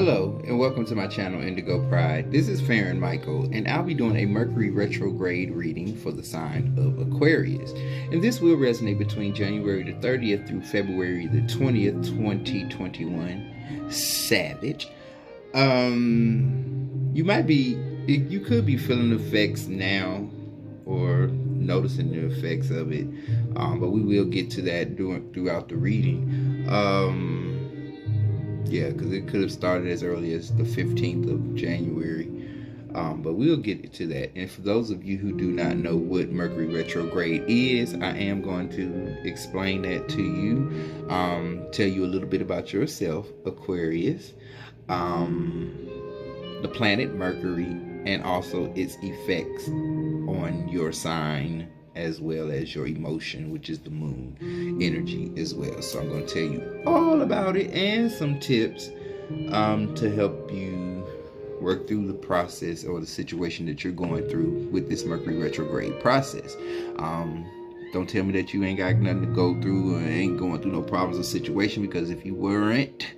Hello and welcome to my channel Indigo Pride. This is Farron Michael and I'll be doing a Mercury retrograde reading for the sign of Aquarius. And this will resonate between January the 30th through February the 20th, 2021. Savage. You could be feeling the effects now or noticing the effects of it. But we will get to that throughout the reading. Yeah, because it could have started as early as the 15th of January. But we'll get to that. And for those of you who do not know what Mercury retrograde is, I am going to explain that to you. Tell you a little bit about yourself, Aquarius, the planet Mercury, and also its effects on your sign, as well as your emotion, which is the moon energy as well. So I'm going to tell you all about it and some tips to help you work through the process or the situation that you're going through with this Mercury retrograde process. Don't tell me that you ain't got nothing to go through or ain't going through no problems or situation, because if you weren't,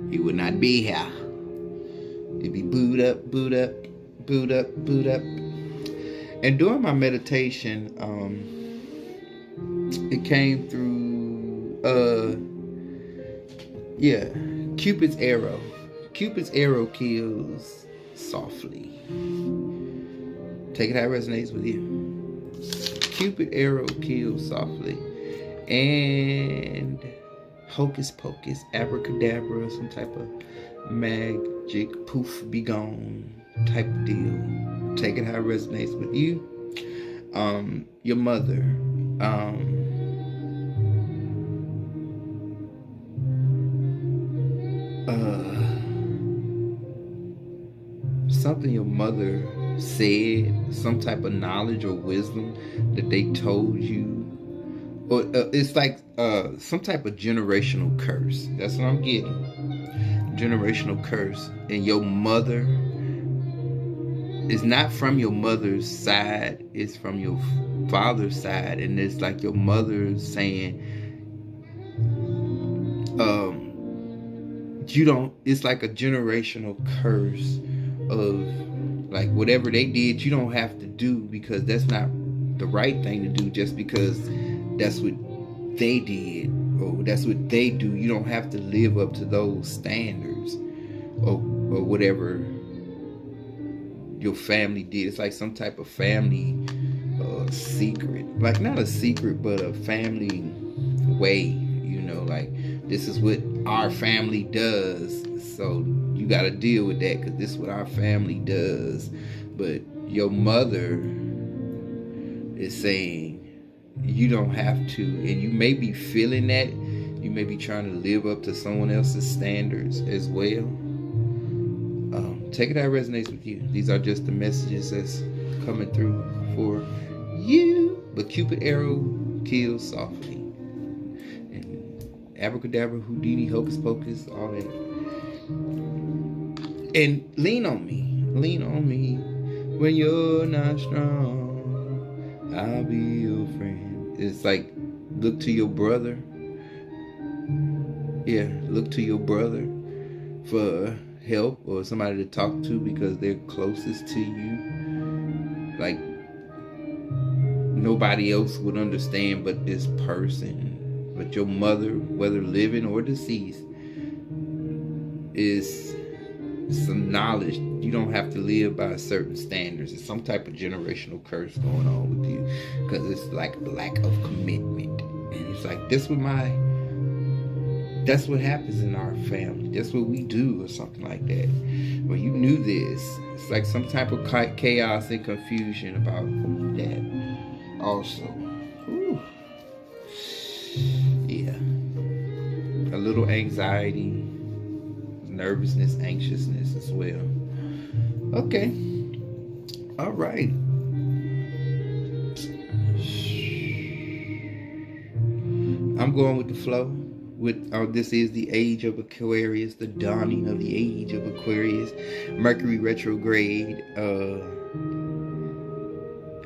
you would not be here. You'd be booed up, booed up, booed up, booed up. And during my meditation, it came through, Cupid's arrow. Cupid's arrow kills softly. Take it how it resonates with you. Cupid arrow kills softly. And hocus pocus, abracadabra, some type of magic, poof, be gone type of deal. Take it how it resonates with you. Your mother. Something your mother said, some type of knowledge or wisdom that they told you. Or it's like some type of generational curse. That's what I'm getting. Generational curse. And your mother, it's not from your mother's side, it's from your father's side. And it's like your mother saying, it's like a generational curse of like whatever they did, you don't have to do, because that's not the right thing to do just because that's what they did or that's what they do. You don't have to live up to those standards or whatever your family did. It's like some type of family secret, like not a secret but a family way, you know, like this is what our family does, so you got to deal with that because this is what our family does. But your mother is saying you don't have to, and you may be feeling that you may be trying to live up to someone else's standards as well. Take it how it resonates with you. These are just the messages that's coming through for you. But Cupid arrow kills softly. And abracadabra, Houdini, hocus pocus, all that. And lean on me. Lean on me. When you're not strong, I'll be your friend. It's like, look to your brother. Yeah, look to your brother for help or somebody to talk to because they're closest to you. Like nobody else would understand but this person. But your mother, whether living or deceased, is some knowledge. You don't have to live by certain standards. It's some type of generational curse going on with you because it's like a lack of commitment. And it's like, that's what happens in our family. That's what we do, or something like that. Well, you knew this. It's like some type of chaos and confusion about that also. Ooh. Yeah. A little anxiety, nervousness, anxiousness as well. Okay. All right. I'm going with the flow. This is the age of Aquarius, the dawning of the age of Aquarius. Mercury retrograde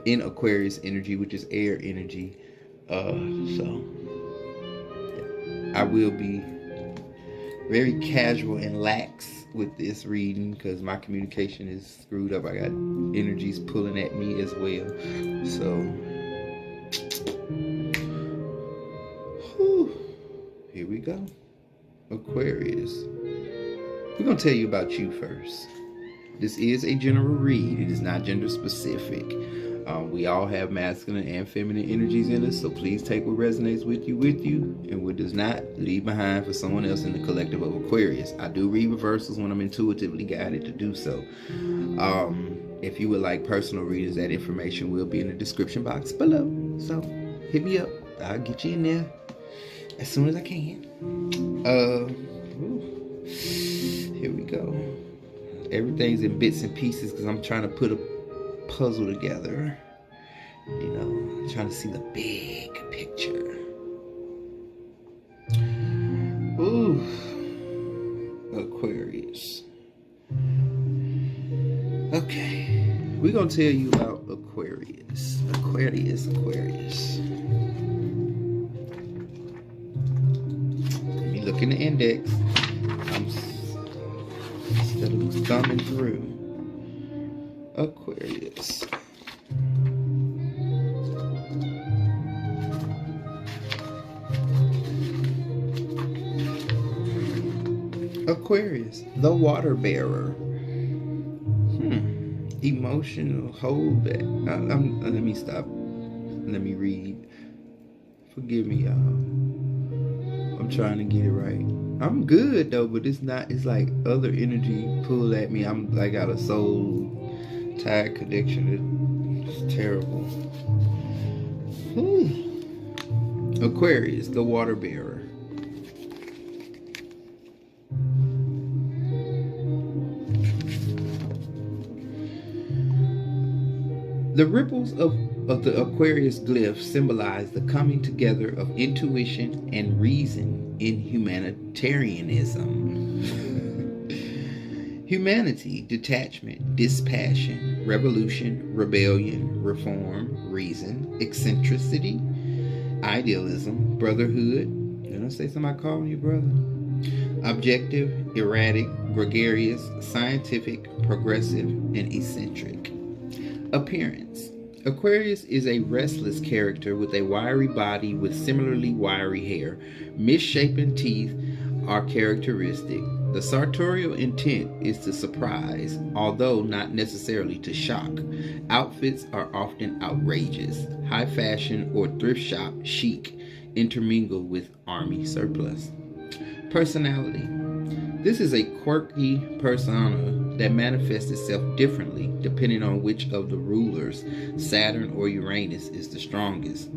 in Aquarius energy, which is air energy. So I will be very casual and lax with this reading because my communication is screwed up. I got energies pulling at me as well. So, whew, here we go. Aquarius. We're going to tell you about you first. This is a general read. It is not gender specific. We all have masculine and feminine energies in us, so please take what resonates with you, and what does not, leave behind for someone else in the collective of Aquarius. I do read reversals when I'm intuitively guided to do so. If you would like personal readings, that information will be in the description box below. So hit me up. I'll get you in there as soon as I can. Here we go. Everything's in bits and pieces because I'm trying to put a puzzle together. You know, trying to see the big picture. Ooh, Aquarius. Okay, we're gonna tell you about Aquarius. Aquarius. Let me look in the index. Instead of thumbing through. Aquarius. Aquarius, the water bearer. Emotional hold that. Let me stop. Let me read. Forgive me, y'all. I'm trying to get it right. I'm good though, but it's not. It's like other energy pull at me. I'm like got a soul tired connection. It's terrible. Aquarius, the water bearer. The ripples of the Aquarius glyph symbolize the coming together of intuition and reason in humanitarianism. Humanity, detachment, dispassion, revolution, rebellion, reform, reason, eccentricity, idealism, brotherhood. Did I say somebody calling you brother? Objective, erratic, gregarious, scientific, progressive, and eccentric. Appearance. Aquarius is a restless character with a wiry body with similarly wiry hair. Misshapen teeth are characteristic. The sartorial intent is to surprise, although not necessarily to shock. Outfits are often outrageous. High fashion or thrift shop chic intermingle with army surplus. Personality. This is a quirky persona that manifests itself differently depending on which of the rulers, Saturn or Uranus, is the strongest.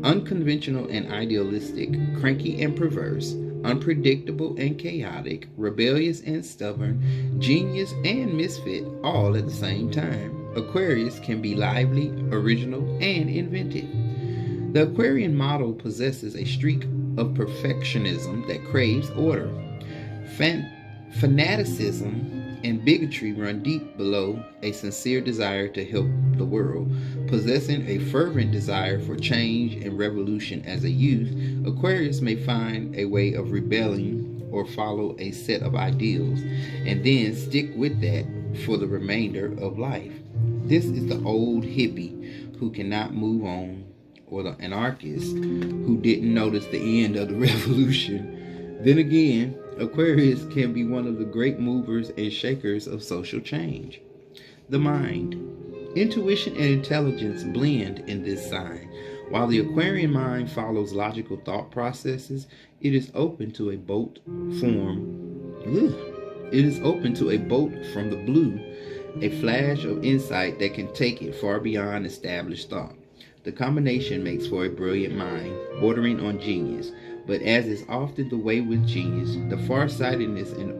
Unconventional and idealistic, cranky and perverse, unpredictable and chaotic, rebellious and stubborn, genius and misfit, all at the same time. Aquarius can be lively, original, and inventive. The Aquarian model possesses a streak of perfectionism that craves order. Fanaticism and bigotry run deep below a sincere desire to help the world. Possessing a fervent desire for change and revolution as a youth, Aquarius may find a way of rebelling or follow a set of ideals and then stick with that for the remainder of life. This is the old hippie who cannot move on, or the anarchist who didn't notice the end of the revolution. Then again, Aquarius can be one of the great movers and shakers of social change. The mind. Intuition and intelligence blend in this sign. While the Aquarian mind follows logical thought processes, it is open to a bolt from the blue, a flash of insight that can take it far beyond established thought. The combination makes for a brilliant mind, bordering on genius. But as is often the way with genius, the farsightedness and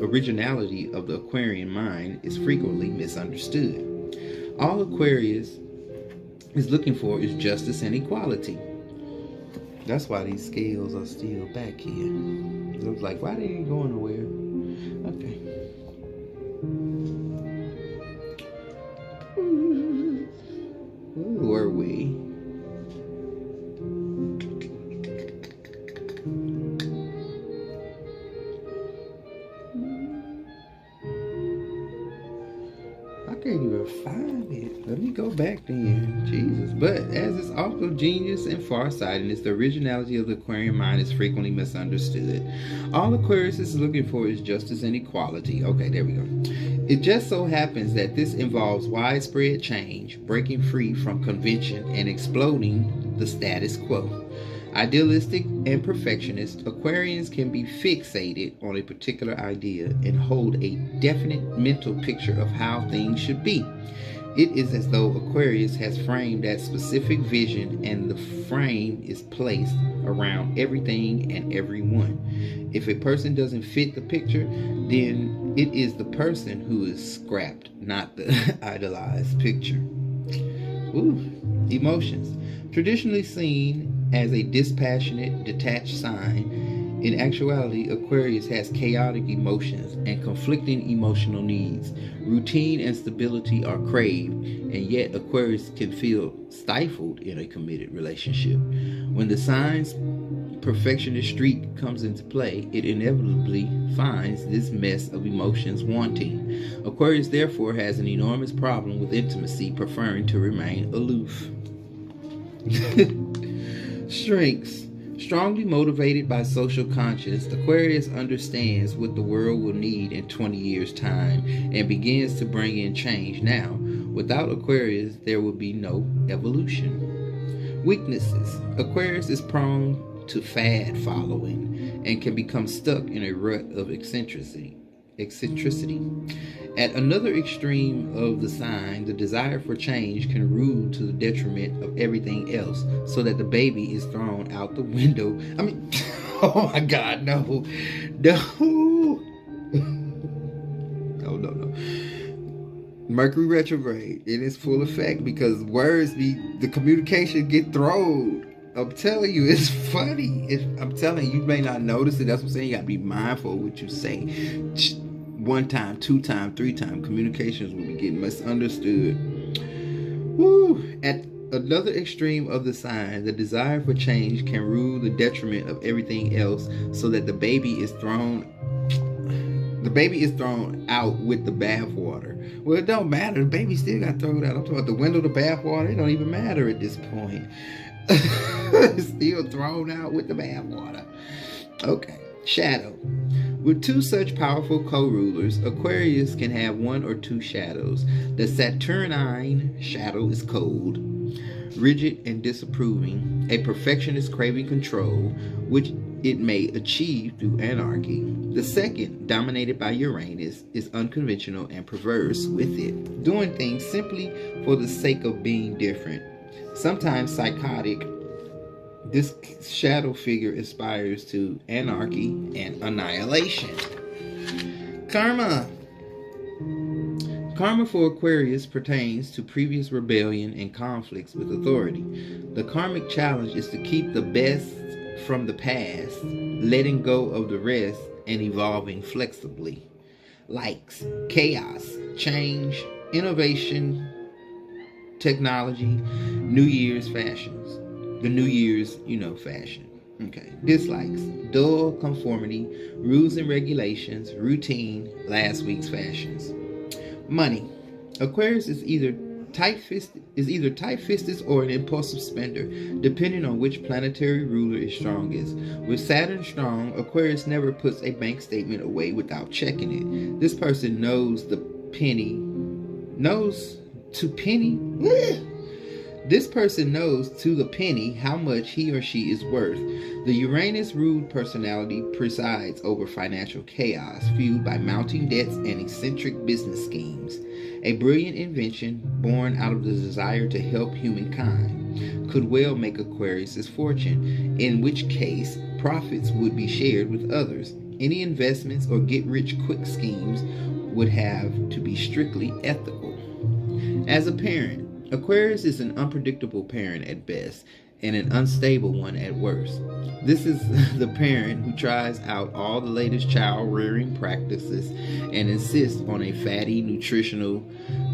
originality of the Aquarian mind is frequently misunderstood. All Aquarius is looking for is justice and equality. That's why these scales are still back here. It looks like, why they ain't going nowhere? Okay. Who are we? can't even find it. Let me go back then. Jesus. But as its also genius and farsightedness, the originality of the Aquarian mind is frequently misunderstood. All Aquarius is looking for is justice and equality. Okay, there we go. It just so happens that this involves widespread change, breaking free from convention and exploding the status quo. Idealistic and perfectionist, Aquarians can be fixated on a particular idea and hold a definite mental picture of how things should be. It is as though Aquarius has framed that specific vision and the frame is placed around everything and everyone. If a person doesn't fit the picture, then it is the person who is scrapped, not the idolized picture. Ooh, emotions. Traditionally seen as a dispassionate, detached sign, in actuality, Aquarius has chaotic emotions and conflicting emotional needs. Routine and stability are craved, and yet Aquarius can feel stifled in a committed relationship. When the sign's perfectionist streak comes into play, it inevitably finds this mess of emotions wanting. Aquarius therefore has an enormous problem with intimacy, preferring to remain aloof. Strengths. Strongly motivated by social conscience, Aquarius understands what the world will need in 20 years' time and begins to bring in change now. Without Aquarius, there will be no evolution. Weaknesses. Aquarius is prone to fad following and can become stuck in a rut of eccentricity. At another extreme of the sign, the desire for change can rule to the detriment of everything else, so that the baby is thrown out the window. I mean, oh my God, no. No. Mercury retrograde, it is full effect because words, the communication get thrown. I'm telling you, it's funny. I'm telling you, you may not notice it. That's what I'm saying. You got to be mindful of what you say. 1 time, 2 time, 3 time, communications will be getting misunderstood. Woo! At another extreme of the sign, the desire for change can rule the detriment of everything else, so that the baby is thrown out with the bathwater. Well, it don't matter. The baby still got thrown out. I'm talking about the window, the bathwater. It don't even matter at this point. It's still thrown out with the bathwater. Okay. Shadow. With 2 such powerful co-rulers, Aquarius can have 1 or 2 shadows. The Saturnine shadow is cold, rigid and disapproving, a perfectionist craving control, which it may achieve through anarchy. The second, dominated by Uranus, is unconventional and perverse with it, doing things simply for the sake of being different. Sometimes psychotic, this shadow figure aspires to anarchy and annihilation. Karma. Karma for Aquarius pertains to previous rebellion and conflicts with authority. The karmic challenge is to keep the best from the past, letting go of the rest, and evolving flexibly. Likes: chaos, change, innovation, technology, New Year's fashions. The New Year's, fashion. Okay. Dislikes: dull conformity, rules and regulations, routine, last week's fashions. Money. Aquarius is either tight-fisted or an impulsive spender, depending on which planetary ruler is strongest. With Saturn strong, Aquarius never puts a bank statement away without checking it. This person knows to penny. This person knows to the penny how much he or she is worth. The Uranus-ruled personality presides over financial chaos, fueled by mounting debts and eccentric business schemes. A brilliant invention, born out of the desire to help humankind, could well make Aquarius' fortune, in which case profits would be shared with others. Any investments or get-rich-quick schemes would have to be strictly ethical. As a parent, Aquarius is an unpredictable parent at best and an unstable one at worst. This is the parent who tries out all the latest child rearing practices and insists on a fatty nutritional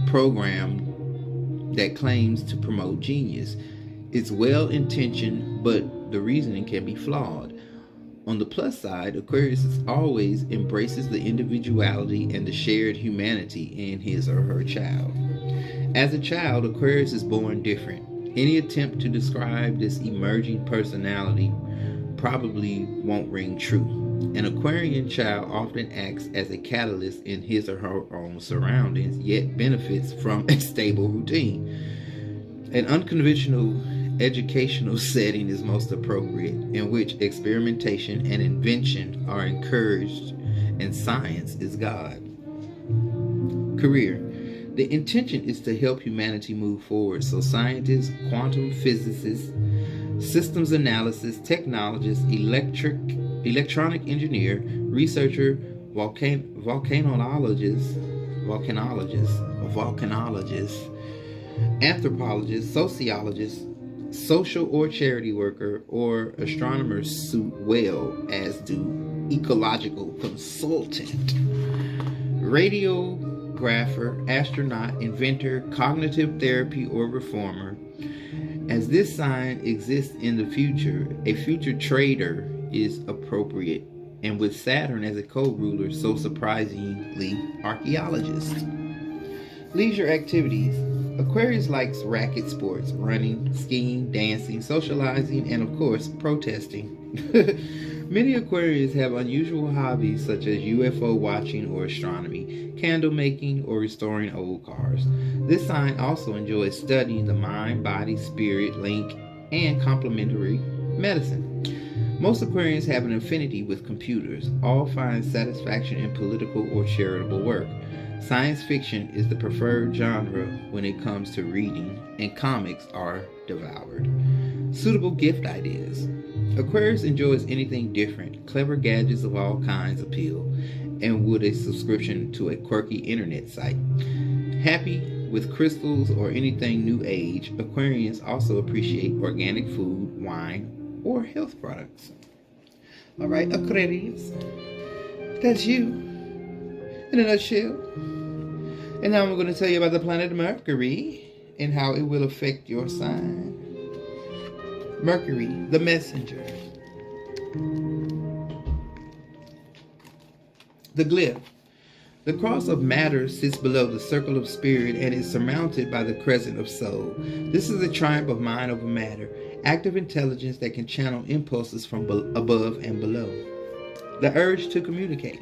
program that claims to promote genius. It's well intentioned, but the reasoning can be flawed. On the plus side, Aquarius always embraces the individuality and the shared humanity in his or her child. As a child, Aquarius is born different. Any attempt to describe this emerging personality probably won't ring true. An Aquarian child often acts as a catalyst in his or her own surroundings, yet benefits from a stable routine. An unconventional educational setting is most appropriate, in which experimentation and invention are encouraged and science is God. Career. The intention is to help humanity move forward, so scientists, quantum physicists, systems analysis, technologists, electronic engineer, researcher, volcanologist, anthropologist, sociologist, social or charity worker, or astronomers suit well, as do ecological consultant, radiographer, astronaut, inventor, cognitive therapy, or reformer. As this sign exists in the future, a future trader is appropriate, and with Saturn as a co-ruler, so surprisingly, archaeologist. Leisure activities. Aquarius likes racket sports, running, skiing, dancing, socializing, and of course, protesting. Many Aquarians have unusual hobbies such as UFO watching or astronomy, candle making, or restoring old cars. This sign also enjoys studying the mind, body, spirit, link, and complementary medicine. Most Aquarians have an affinity with computers. All find satisfaction in political or charitable work. Science fiction is the preferred genre when it comes to reading, and comics are devoured. Suitable gift ideas. Aquarius enjoys anything different. Clever gadgets of all kinds appeal, and would a subscription to a quirky internet site. Happy with crystals or anything new age, Aquarians also appreciate organic food, wine, or health products. All right, Aquarius, that's you in a nutshell. And now I'm going to tell you about the planet Mercury and how it will affect your sign. Mercury, the messenger. The glyph. The cross of matter sits below the circle of spirit and is surmounted by the crescent of soul. This is a triumph of mind over matter, active intelligence that can channel impulses from above and below. The urge to communicate.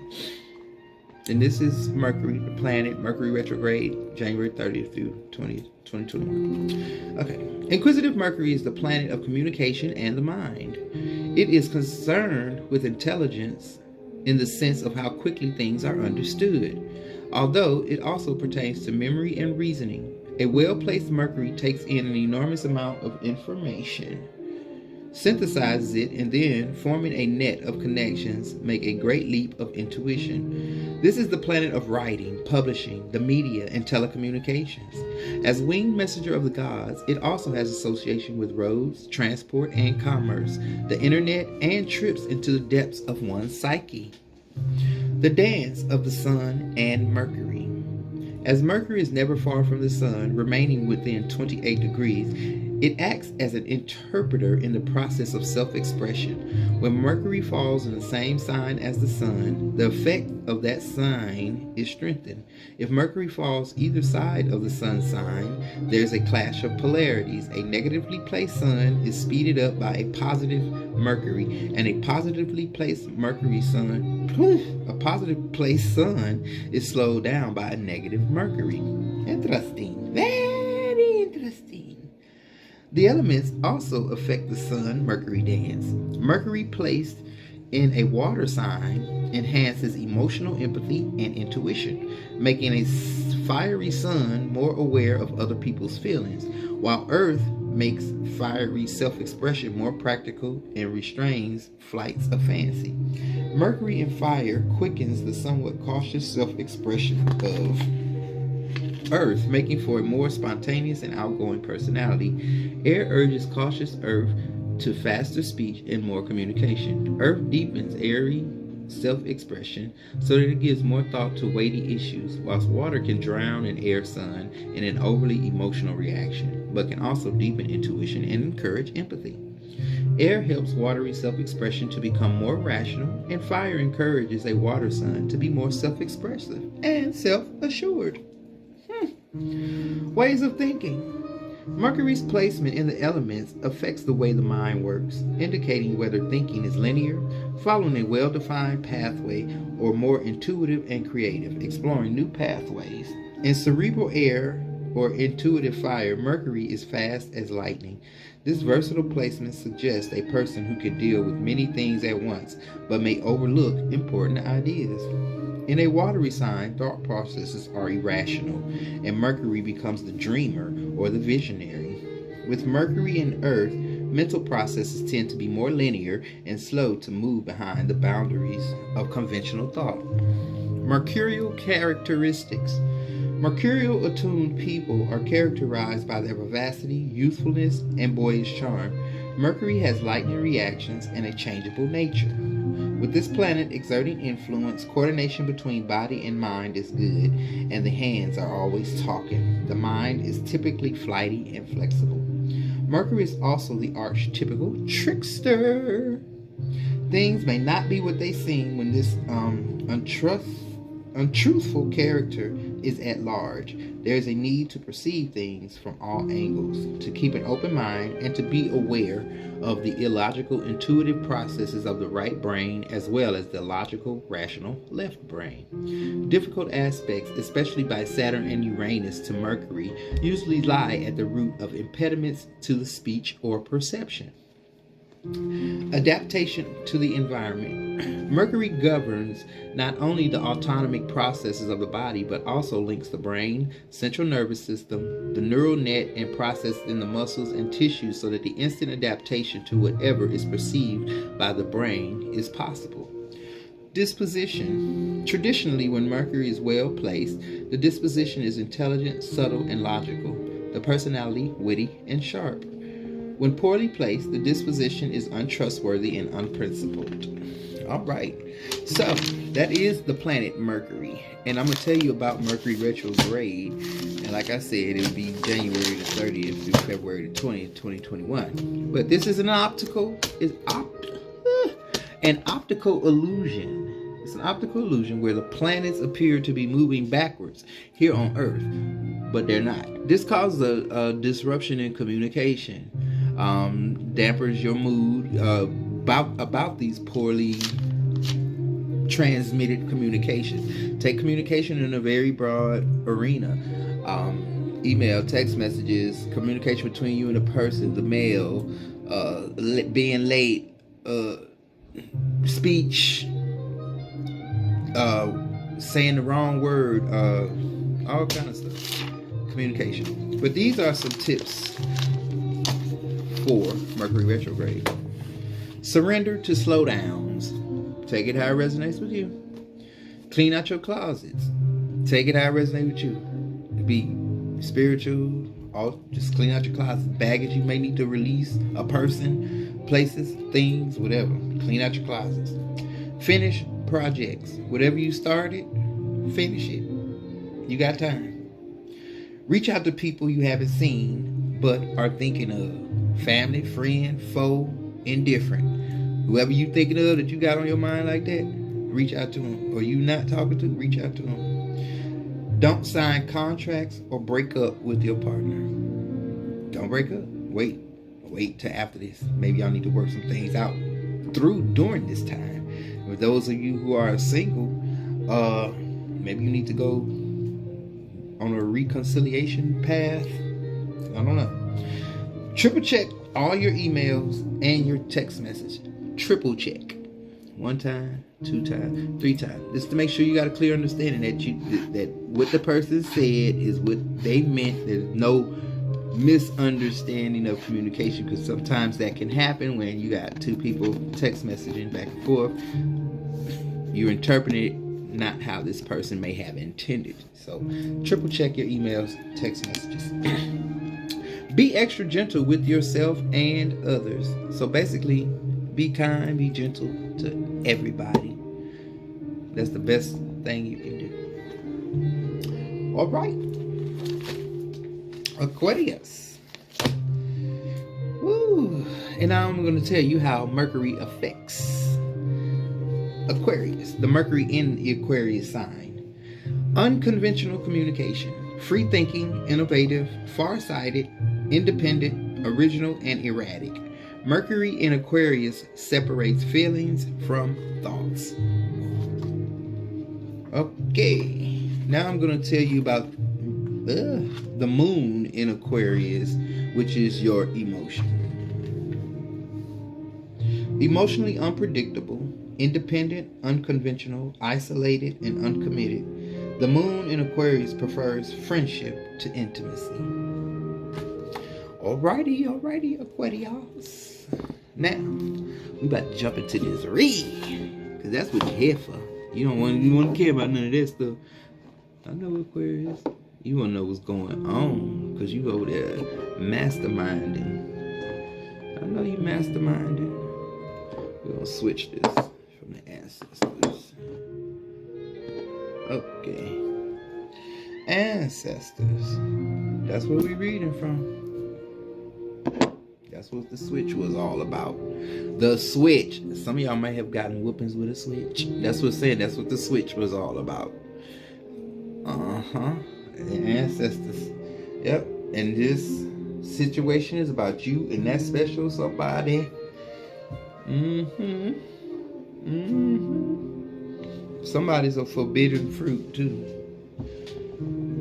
And this is Mercury, the planet, Mercury retrograde, January 30th through 20th, 2021. Okay. Inquisitive Mercury is the planet of communication and the mind. It is concerned with intelligence in the sense of how quickly things are understood, although it also pertains to memory and reasoning. A well-placed Mercury takes in an enormous amount of information, synthesizes it, and then, forming a net of connections, make a great leap of intuition. This is the planet of writing, publishing, the media, and telecommunications. As winged messenger of the gods, it also has association with roads, transport, and commerce, the internet, and trips into the depths of one's psyche. The dance of the sun and Mercury. As Mercury is never far from the sun, remaining within 28 degrees, it acts as an interpreter in the process of self-expression. When Mercury falls in the same sign as the sun, the effect of that sign is strengthened. If Mercury falls either side of the sun sign, there's a clash of polarities. A negatively placed sun is speeded up by a positive Mercury, and a positively placed sun is slowed down by a negative Mercury. Interesting. Very interesting. The elements also affect the Sun-Mercury dance. Mercury placed in a water sign enhances emotional empathy and intuition, making a fiery sun more aware of other people's feelings, while Earth makes fiery self-expression more practical and restrains flights of fancy. Mercury in fire quickens the somewhat cautious self-expression of Earth, making for a more spontaneous and outgoing personality. Air urges cautious Earth to faster speech and more communication. Earth deepens airy self-expression so that it gives more thought to weighty issues, whilst water can drown an air sun in an overly emotional reaction, but can also deepen intuition and encourage empathy. Air helps watery self-expression to become more rational, and fire encourages a water sign to be more self-expressive and self-assured. Ways of thinking. Mercury's placement in the elements affects the way the mind works, indicating whether thinking is linear, following a well-defined pathway, or more intuitive and creative, exploring new pathways. In cerebral air or intuitive fire, Mercury is fast as lightning. This versatile placement suggests a person who can deal with many things at once, but may overlook important ideas. In a watery sign, thought processes are irrational, and Mercury becomes the dreamer or the visionary. With Mercury and Earth, mental processes tend to be more linear and slow to move behind the boundaries of conventional thought. Mercurial characteristics. Mercurial attuned people are characterized by their vivacity, youthfulness, and boyish charm. Mercury has lightning reactions and a changeable nature. With this planet exerting influence, coordination between body and mind is good, and the hands are always talking. The mind is typically flighty and flexible. Mercury is also the archetypical trickster. Things may not be what they seem when this untruthful character is at large. There is a need to perceive things from all angles, to keep an open mind, and to be aware of the illogical, intuitive processes of the right brain as well as the logical, rational left brain. Difficult aspects, especially by Saturn and Uranus to Mercury, usually lie at the root of impediments to the speech or perception. Adaptation to the environment. Mercury governs not only the autonomic processes of the body, but also links the brain, central nervous system, the neural net, and processes in the muscles and tissues so that the instant adaptation to whatever is perceived by the brain is possible. Disposition. Traditionally, when Mercury is well placed, the disposition is intelligent, subtle, and logical. The personality, witty, and sharp. When poorly placed, the disposition is untrustworthy and unprincipled. All right, so that is the planet Mercury, and I'm going to tell you about Mercury Retrograde, and like I said, it'll be January the 30th through February the 20th, 2021. But this is an optical illusion. It's an optical illusion where the planets appear to be moving backwards here on Earth, but they're not. This causes a disruption in communication. Dampers your mood about these poorly transmitted communication. Take communication in a very broad arena. Email, text messages, communication between you and a person, the mail, being late, speech, saying the wrong word, all kind of stuff. Communication. But these are some tips for Mercury retrograde. Surrender to slowdowns. Take it how it resonates with you. Clean out your closets. Take it how it resonates with you. Be spiritual. Just clean out your closets. Baggage you may need to release. A person, places, things, whatever. Clean out your closets. Finish projects. Whatever you started, finish it. You got time. Reach out to people you haven't seen but are thinking of. Family, friend, foe, indifferent. Whoever you thinking of that you got on your mind like that, reach out to them. Or you not talking to, reach out to them. Don't sign contracts or break up with your partner. Don't break up. Wait till after this. Maybe y'all need to work some things out during this time. For those of you who are single, maybe you need to go on a reconciliation path. I don't know. Triple check all your emails and your text message. Triple check. 1 time, 2 times, 3 times. Just to make sure you got a clear understanding that what the person said is what they meant. There's no misunderstanding of communication, because sometimes that can happen when you got 2 people text messaging back and forth. You're interpreting it not how this person may have intended. So triple check your emails, text messages. Be extra gentle with yourself and others. So basically, be kind, be gentle to everybody. That's the best thing you can do. All right. Aquarius. Woo. And now I'm going to tell you how Mercury affects Aquarius. The Mercury in the Aquarius sign. Unconventional communication. Free thinking, innovative, far-sighted, independent, original, and erratic. Mercury in Aquarius separates feelings from thoughts. Okay, now I'm going to tell you about the moon in Aquarius, which is your emotion. Emotionally unpredictable, independent, unconventional, isolated, and uncommitted. The moon in Aquarius prefers friendship to intimacy. Alrighty, Aquarius. Now, we about to jump into this read, because that's what you're here for. You don't want to care about none of that stuff. I know, Aquarius. You want to know what's going on, because you over there masterminding. I know you masterminding. We're going to switch this from the ancestors. Okay. Ancestors. That's what we're reading from. That's what the switch was all about. The switch. Some of y'all might have gotten whoopings with a switch. That's what said. That's what the switch was all about. The ancestors. Yep. And this situation is about you and that special somebody. Somebody's a forbidden fruit too.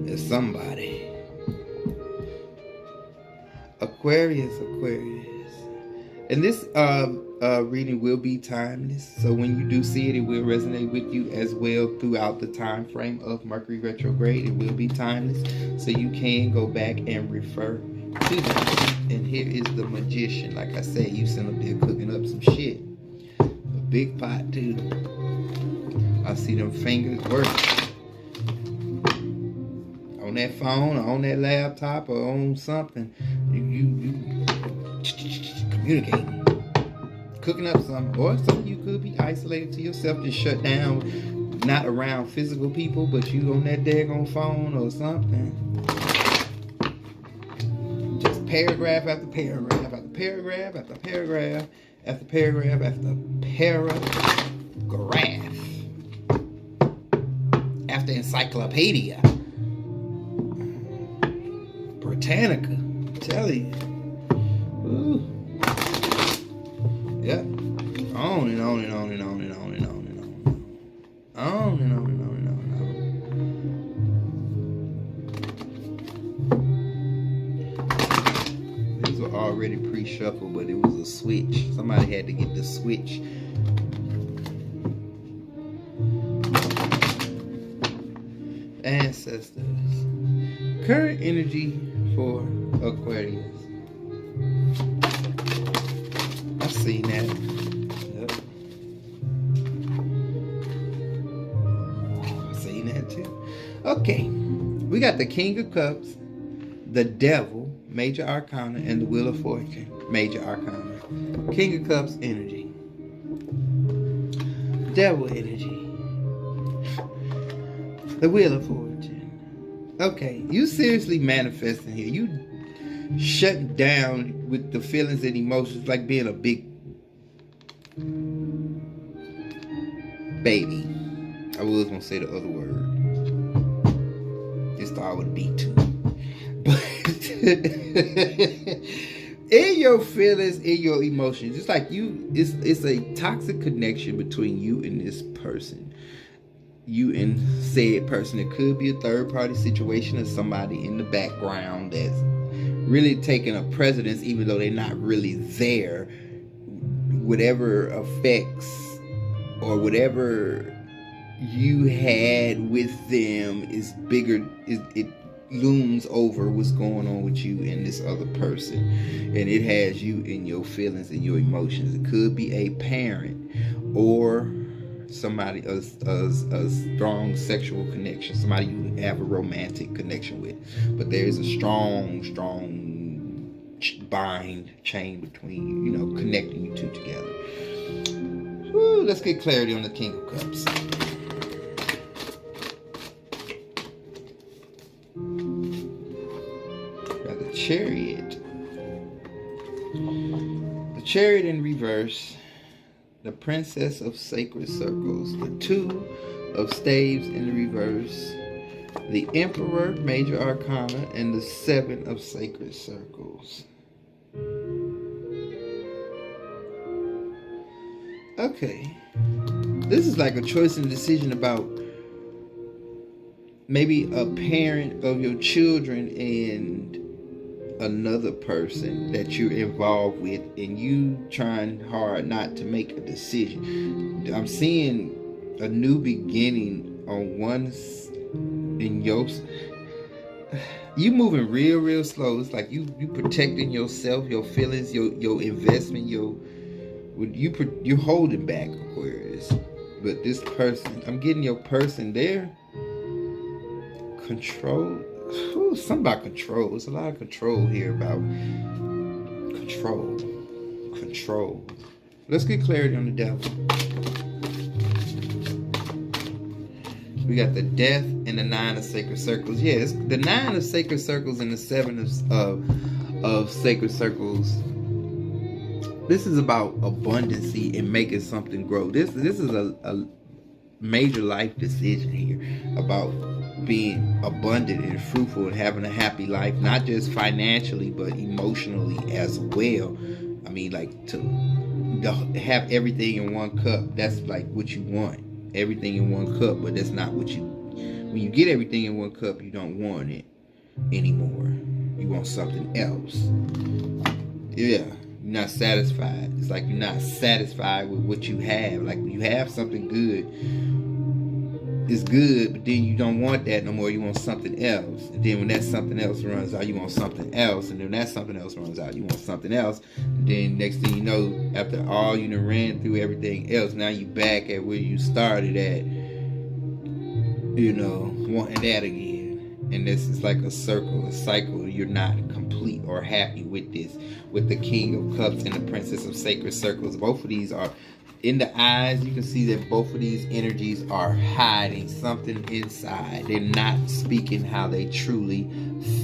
There's somebody. Aquarius. And this reading will be timeless. So when you do see it, it will resonate with you as well throughout the time frame of Mercury retrograde. It will be timeless. So you can go back and refer to that. And here is the magician. Like I said, you sitting up there cooking up some shit. A big pot too. I see them fingers working. On that phone or on that laptop or on something. You communicating, cooking up something, or some of you could be isolated to yourself, just shut down, not around physical people, but you on that daggone phone or something. Just paragraph after paragraph after paragraph after paragraph after paragraph after paragraph after encyclopedia. Britannica, I'm telling you. Ooh. Yep. On and on and on and on and on and on and on. On and on and on and on and on. These were already pre-shuffled, but it was a switch. Somebody had to get the switch. Ancestors. Current energy for Aquarius. I've seen that. Yep. I've seen that too. Okay. We got the King of Cups, the Devil, Major Arcana, and the Wheel of Fortune, Major Arcana. King of Cups energy. Devil energy. The Wheel of Fortune. Okay, you seriously manifesting here. You shutting down with the feelings and emotions like being a big baby. I was gonna say the other word. It started with a B too. But in your feelings, in your emotions, it's like it's a toxic connection between you and this person. You and said person. It could be a third party situation or somebody in the background that's really taking a precedence even though they're not really there. Whatever effects or whatever you had with them is bigger, it looms over what's going on with you and this other person, and it has you in your feelings and your emotions. It could be a parent or somebody, a strong sexual connection, somebody you have a romantic connection with, but there is a strong chain between you, connecting you two together. Woo, let's get clarity on the King of Cups. Got the Chariot. The Chariot in reverse. The Princess of Sacred Circles. The Two of Staves in the reverse. The Emperor, Major Arcana, and the Seven of Sacred Circles. Okay. This is like a choice and decision about maybe a parent of your children and another person that you're involved with, and you trying hard not to make a decision. I'm seeing a new beginning on one in your. You moving real slow. It's like you protecting yourself, your feelings, your investment, you're holding back, Aquarius. But this person, I'm getting your person there. Control. Ooh, something about control. There's a lot of control here about control. Let's get clarity on the devil. We got the Death and the Nine of Sacred Circles. Yes, the Nine of Sacred Circles and the Seven of Sacred Circles. This is about abundancy and making something grow. This is a major life decision here about being abundant and fruitful and having a happy life, not just financially but emotionally as well. I mean, like to have everything in one cup. That's like what you want, everything in one cup, but that's not what you. When you get everything in one cup, you don't want it anymore. You want something else. Yeah, you're not satisfied. It's like you're not satisfied with what you have. Like when you have something good, it's good, but then you don't want that no more. You want something else. And then when that something else runs out, you want something else. And then that something else runs out, you want something else. And then next thing you know, after all you done ran through everything else, now you back at where you started at, you know, wanting that again. And this is like a circle, a cycle. You're not complete or happy with this. With the King of Cups and the Princess of Sacred Circles. Both of these are in the eyes. You can see that both of these energies are hiding something inside. They're not speaking how they truly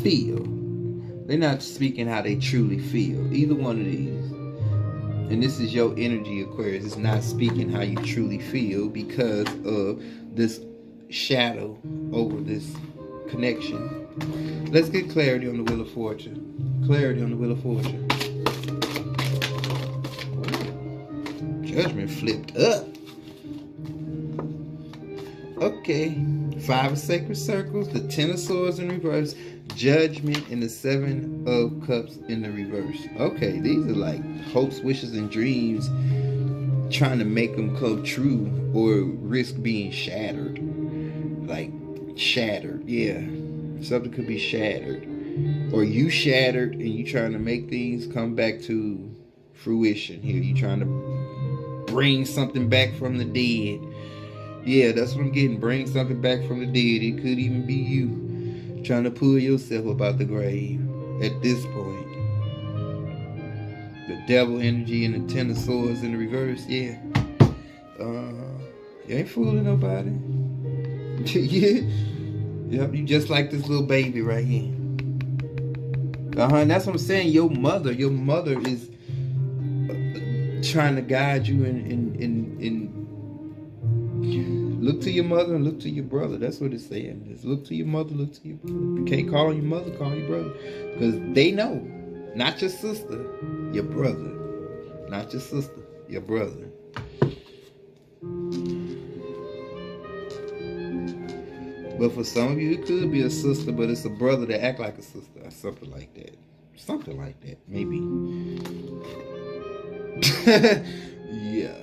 feel. They're not speaking how they truly feel. Either one of these. And this is your energy, Aquarius. It's not speaking how you truly feel because of this shadow over this connection. Let's get clarity on the Wheel of Fortune. Clarity on the Wheel of Fortune. Judgment flipped up. Okay. Five of Sacred Circles, the Ten of Swords in reverse, Judgment, and the Seven of Cups in the reverse. Okay, these are like hopes, wishes, and dreams, trying to make them come true or risk being shattered. Like shattered, yeah. Something could be shattered. Or you shattered and you trying to make things come back to fruition here. You trying to bring something back from the dead. Yeah, that's what I'm getting. Bring something back from the dead. It could even be you trying to pull yourself up out the grave at this point. The devil energy and the Ten of Swords in the reverse. Yeah. You ain't fooling nobody. Yeah. Yep, you just like this little baby right here. And that's what I'm saying. Your mother is trying to guide you in look to your mother and look to your brother. That's what it's saying. Just look to your mother, look to your brother. You can't call your mother, call your brother. Because they know. Not your sister, your brother. Not your sister, your brother. But for some of you, it could be a sister, but it's a brother that act like a sister or something like that. Something like that, maybe. Yeah,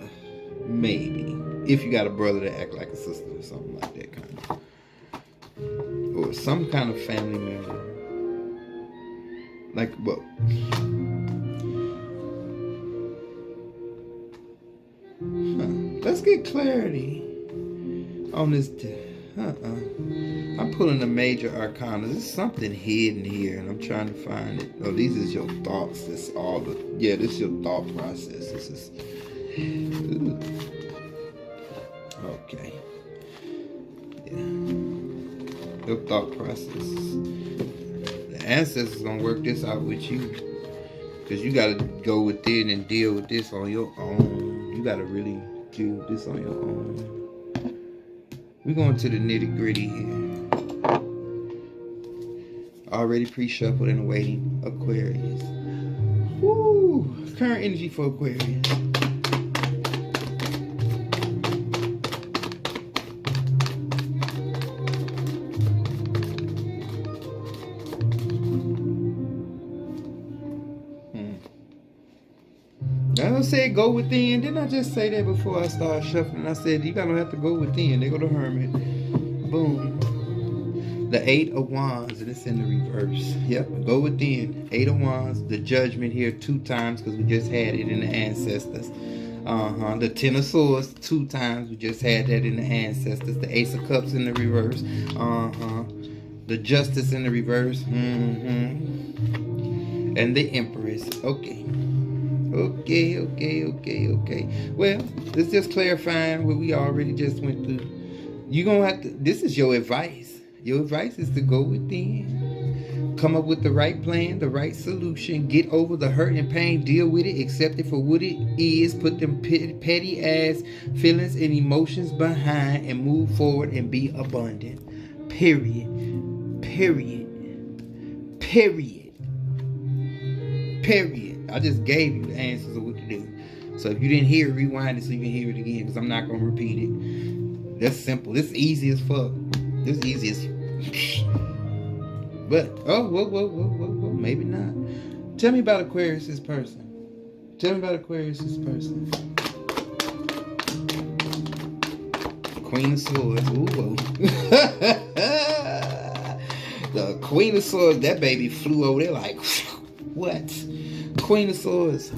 maybe. If you got a brother that act like a sister or something like that kind of. Or some kind of family member. Like, well. Let's get clarity on this. I'm pulling the major arcana. There's something hidden here, and I'm trying to find it. Oh, these is your thoughts. This all the this is your thought process. This is okay. Yeah, your thought process. The ancestors gonna work this out with you. Because you got to go within and deal with this on your own. You got to really deal with this on your own. We're going to the nitty gritty here. Already pre-shuffled and awaiting Aquarius. Woo! Current energy for Aquarius. I said go within. Didn't I just say that before I started shuffling? I said you gotta have to go within. They go to Hermit. Boom. The 8 of Wands, and it's in the reverse. Yep, go within. 8 of Wands. The Judgment here 2 times because we just had it in the Ancestors. The 10 of Swords 2 times. We just had that in the Ancestors. The Ace of Cups in the reverse. The Justice in the reverse. And the Empress. Okay. Okay. Well, it's just clarifying what we already just went through. You're going to have to, this is your advice. Your advice is to go within. Come up with the right plan, the right solution. Get over the hurt and pain. Deal with it. Accept it for what it is. Put them petty ass feelings and emotions behind and move forward and be abundant. Period. I just gave you the answers of what to do. So if you didn't hear it, rewind it so you can hear it again, because I'm not going to repeat it. That's simple. This is easy as fuck. This is easy as... But, whoa, maybe not. Tell me about Aquarius' person. Queen of Swords. Ooh. The Queen of Swords, that baby flew over there like, what? Queen of Swords.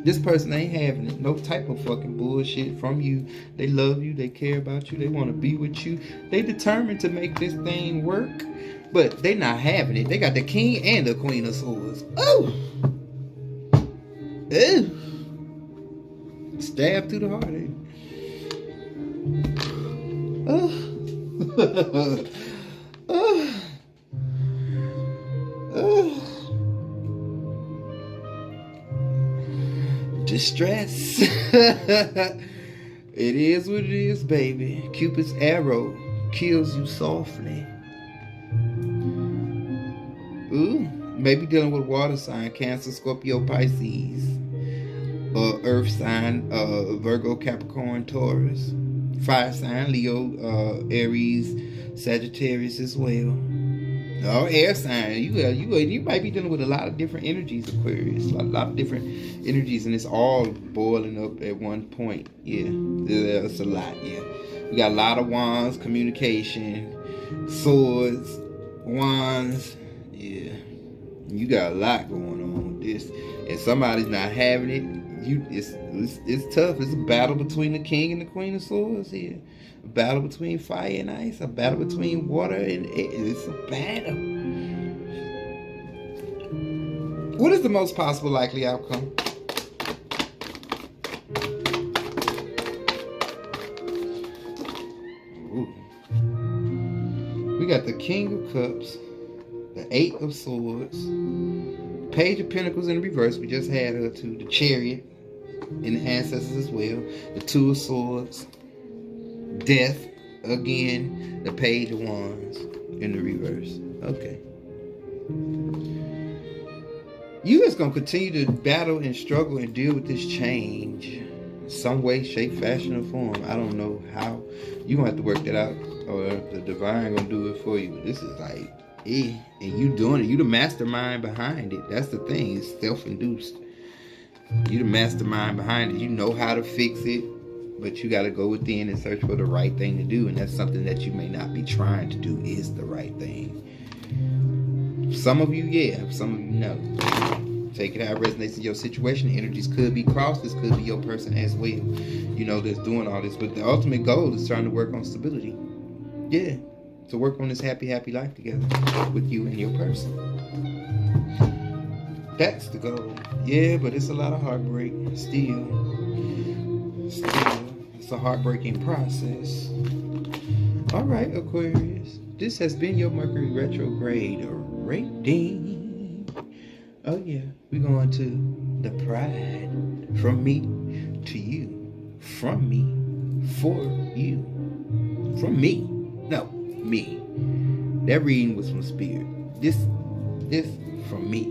This person ain't having it. No type of fucking bullshit from you. They love you. They care about you. They want to be with you. They determined to make this thing work. But they not having it. They got the King and the Queen of Swords. Oh! Ew. Stab through the heart. Distress. It is what it is, baby. Cupid's arrow kills you softly. Ooh, maybe dealing with water sign, Cancer, Scorpio, Pisces, earth sign, Virgo, Capricorn, Taurus, fire sign, Leo, Aries, Sagittarius as well. Oh, air sign. You might be dealing with a lot of different energies, Aquarius. A lot of different energies, and it's all boiling up at one point. Yeah, that's a lot. Yeah, we got a lot of wands, communication, swords, wands. Yeah, you got a lot going on with this, and somebody's not having it. It's tough. It's a battle between the King and the Queen of Swords here. A battle between fire and ice. A battle between water and air. It's a battle. What is the most possible likely outcome? Ooh. We got the King of Cups, the 8 of Swords, Page of Pentacles in reverse. We just had her too. The Chariot in the Ancestors as well. The 2 of Swords. Death, again, the Page of Wands in the reverse. Okay. You just gonna continue to battle and struggle and deal with this change. Some way, shape, fashion, or form. I don't know how. You're gonna have to work that out, or the divine gonna do it for you. This is like, and you doing it. You the mastermind behind it. That's the thing. It's self-induced. You the mastermind behind it. You know how to fix it. But you got to go within and search for the right thing to do. And that's something that you may not be trying to do is the right thing. Some of you, yeah. Some of you, no. Take it how it resonates in your situation. The energies could be crossed. This could be your person as well. You know, that's doing all this. But the ultimate goal is trying to work on stability. Yeah. To work on this happy life together with you and your person. That's the goal. Yeah, but it's a lot of heartbreak still. It's a heartbreaking process. All right, Aquarius. This has been your Mercury retrograde reading. Oh yeah, we're going to the pride. From me to you. From me for you. From me. No, me. That reading was from Spirit. This from me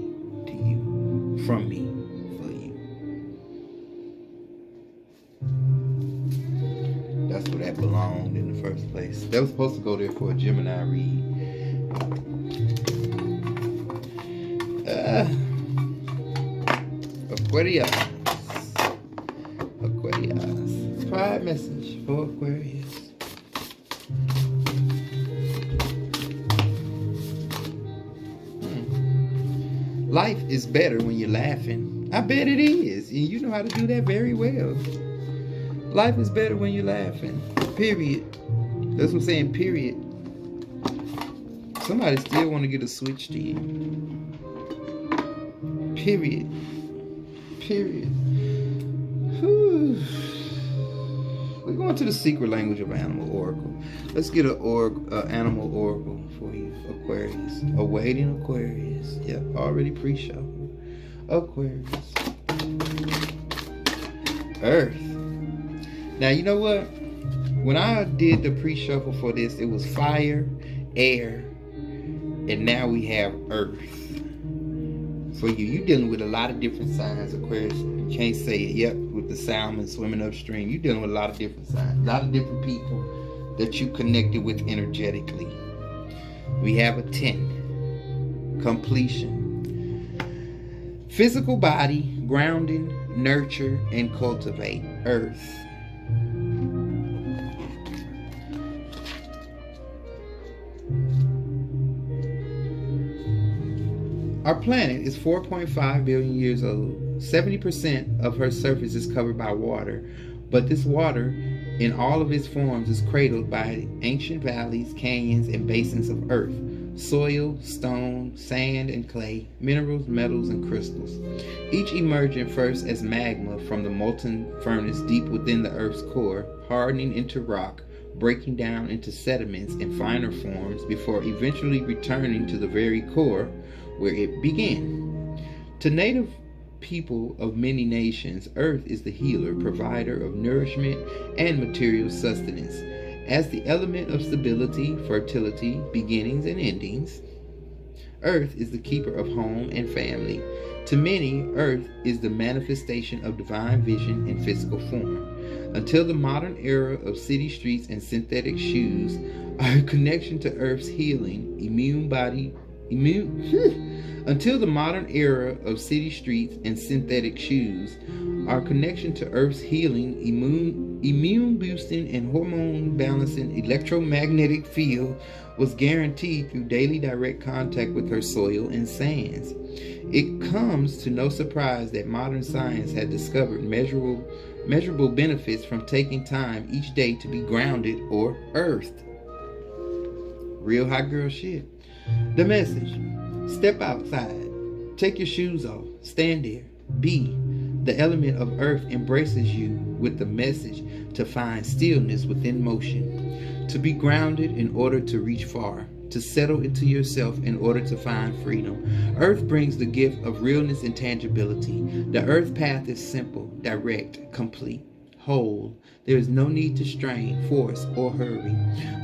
to you. From me for you. That's where that belonged in the first place. That was supposed to go there for a Gemini read. Aquarius. Aquarius. Pride message for Aquarius. Life is better when you're laughing. I bet it is. And you know how to do that very well. Life is better when you're laughing. Period. That's what I'm saying, period. Somebody still want to get a switch to you. Period. Period. Whew. We're going to the secret language of animal oracle. Let's get an animal oracle for you, Aquarius. Awaiting Aquarius. Yep, already pre-shuffled. Aquarius. Earth. Now, you know what? When I did the pre-shuffle for this, it was fire, air, and now we have earth. For you, you're dealing with a lot of different signs, Aquarius. You can't say it. Yep, with the salmon swimming upstream. You're dealing with a lot of different signs. A lot of different people that you connected with energetically. We have a 10. Completion. Physical body, grounding, nurture, and cultivate. Earth. Our planet is 4.5 billion years old. 70% of her surface is covered by water, but this water, in all of its forms, is cradled by ancient valleys, canyons, and basins of earth, soil, stone, sand, and clay, minerals, metals, and crystals, each emerging first as magma from the molten furnace deep within the earth's core, hardening into rock, breaking down into sediments and finer forms before eventually returning to the very core where it began. To native people of many nations, earth is the healer, provider of nourishment and material sustenance. As the element of stability, fertility, beginnings and endings, earth is the keeper of home and family. To many, earth is the manifestation of divine vision in physical form. Until the modern era of city streets and synthetic shoes, our connection to earth's healing, until the modern era of city streets and synthetic shoes, our connection to Earth's healing, immune boosting, and hormone balancing electromagnetic field was guaranteed through daily direct contact with her soil and sands. It comes to no surprise that modern science has discovered measurable benefits from taking time each day to be grounded or earthed. Real hot girl shit. The message: step outside, take your shoes off, stand there, be. The element of earth embraces you with the message to find stillness within motion, to be grounded in order to reach far, to settle into yourself in order to find freedom. Earth brings the gift of realness and tangibility. The earth path is simple, direct, complete, whole. There is no need to strain, force, or hurry,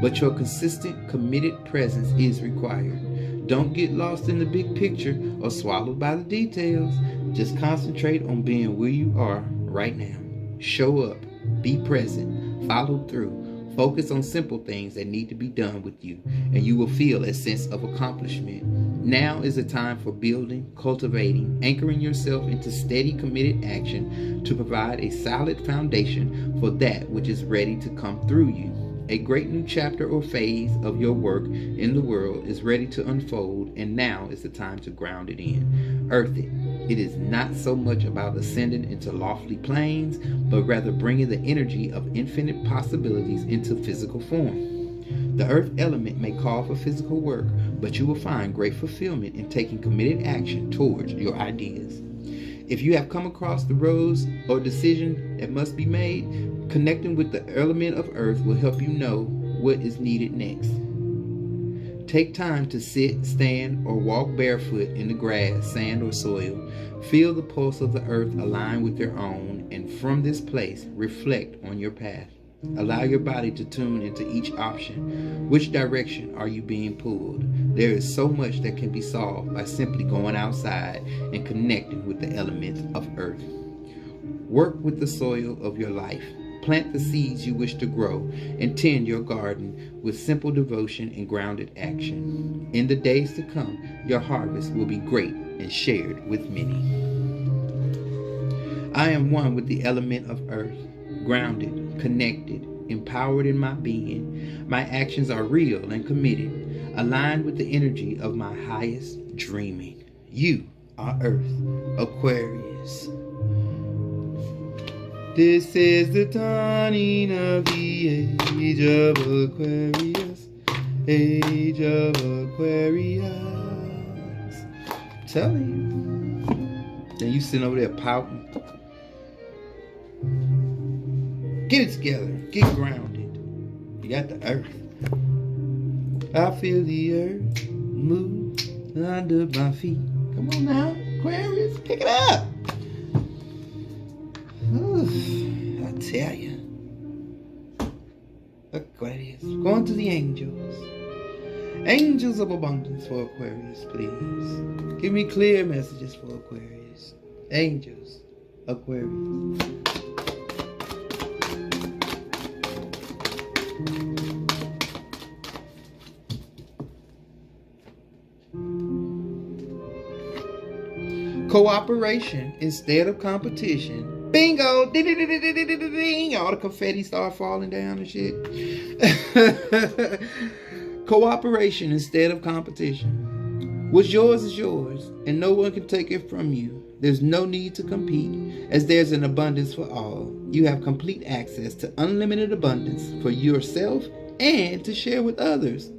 but your consistent, committed presence is required. Don't get lost in the big picture or swallowed by the details. Just concentrate on being where you are right now. Show up, be present, follow through, focus on simple things that need to be done with you, and you will feel a sense of accomplishment. Now is the time for building, cultivating, anchoring yourself into steady, committed action to provide a solid foundation for that which is ready to come through you. A great new chapter or phase of your work in the world is ready to unfold, and now is the time to ground it in. Earth it. It is not so much about ascending into lofty planes, but rather bringing the energy of infinite possibilities into physical form. The earth element may call for physical work, but you will find great fulfillment in taking committed action towards your ideas. If you have come across the roads or decision that must be made, connecting with the element of earth will help you know what is needed next. Take time to sit, stand, or walk barefoot in the grass, sand, or soil. Feel the pulse of the earth align with your own, and from this place, reflect on your path. Allow your body to tune into each option. Which direction are you being pulled? There is so much that can be solved by simply going outside and connecting with the elements of earth. Work with the soil of your life. Plant the seeds you wish to grow and tend your garden with simple devotion and grounded action. In the days to come, your harvest will be great and shared with many. I am one with the element of earth, grounded, connected, empowered in my being. My actions are real and committed, aligned with the energy of my highest dreaming. You are Earth, Aquarius. This is the dawning of the age of Aquarius, age of Aquarius. I'm telling you. Then you sitting over there pouting. Get it together. Get grounded. You got the earth. I feel the earth move under my feet. Come on now, Aquarius, pick it up. Ooh, I tell you. Aquarius, going to the angels. Angels of abundance for Aquarius, please. Give me clear messages for Aquarius. Angels, Aquarius. Cooperation instead of competition. Bingo! Ding! All the confetti start falling down and shit. Cooperation instead of competition. What's yours is yours, and no one can take it from you. There's no need to compete, as there's an abundance for all. You have complete access to unlimited abundance for yourself and to share with others.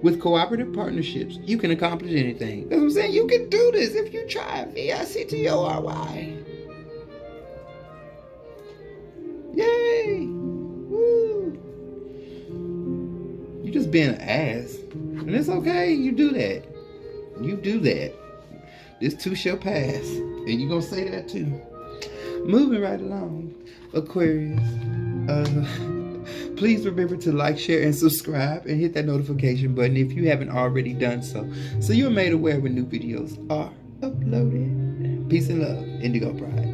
With cooperative partnerships, you can accomplish anything. That's what I'm saying. You can do this if you try. VICTORY. Yay! Woo! You just being an ass. And it's okay. You do that. You do that. This too shall pass. And you're going to say that too. Moving right along. Aquarius. Please remember to like, share, and subscribe, and hit that notification button if you haven't already done so you're made aware when new videos are uploaded. Peace and love, Indigo Pride.